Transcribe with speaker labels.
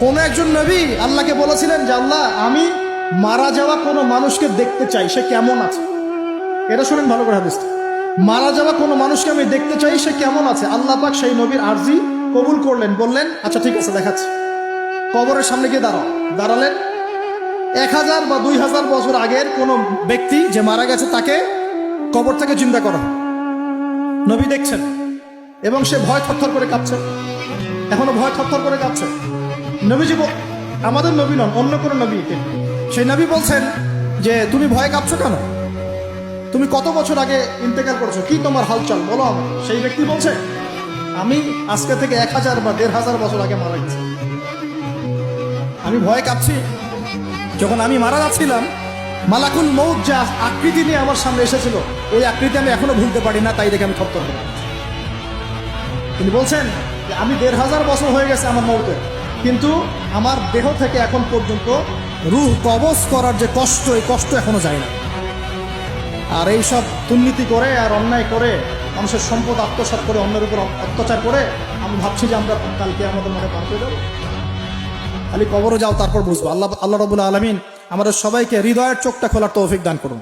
Speaker 1: কোন একজন নবী আল্লাহকে বলেছিলেন যে আল্লাহ আমি মারা যাওয়া কোনো মানুষকে দেখতে চাই, সে কেমন আছে। এটা শুনেন ভালো করে হাদিসটা, মারা যাওয়া কোনো মানুষকে আমি দেখতে চাই, সে কেমন আছে। আল্লাহ পাক সেই নবীর আরজি কবুল করলেন, বললেন আচ্ছা ঠিক আছে দেখাচ্ছি। কবরের সামনে গিয়ে দাঁড়ালেন। 1000 বা 2000 বছর আগের কোনো ব্যক্তি যে মারা গেছে তাকে কবর থেকে চিন্তা করা, নবী দেখছেন এবং সে ভয় থরথর করে কাঁপছে, এখনো ভয় থরথর করে কাঁপছে। নবীজি আমাদের নবী নন, অন্য কোনো নবী, সেই নবী বলছেন যে তুমি ভয় কাঁপছো কেন, তুমি কত বছর আগে ইন্তেকাল করেছো, কি তোমার হালচাল বলো আমার। সেই ব্যক্তি বলছে আমি আজকে থেকে 1000 বা 1500 বছর আগে মারা গেছি, আমি ভয় কাঁপছি। যখন আমি মারা যাচ্ছিলাম মালাকুল মউত যা আকৃতি নিয়ে আমার সামনে এসেছিল, ওই আকৃতি আমি এখনো ভুলতে পারি না, তাই দেখে আমি থরথর করি। তিনি বলছেন যে আমি 1500 বছর হয়ে গেছে আমার মউতে, কিন্তু আমার দেহ থেকে এখন পর্যন্ত রূহ কবজ করার যে কষ্ট, এই কষ্ট এখনো যায় না। আর এই সব দুর্নীতি করে আর অন্যায় করে মানুষের সম্পদ আত্মসাৎ করে অন্যের উপর অত্যাচার করে আমি ভাবছি যে আমরা কালকে আমাদের মনে পার পেয়ে যাবো। খালি কবরে যাও, তারপর বুঝবো। আল্লাহ রাব্বুল আলামিন আমাদের সবাইকে হৃদয়ের চোখটা খোলার তৌফিক দান করুন।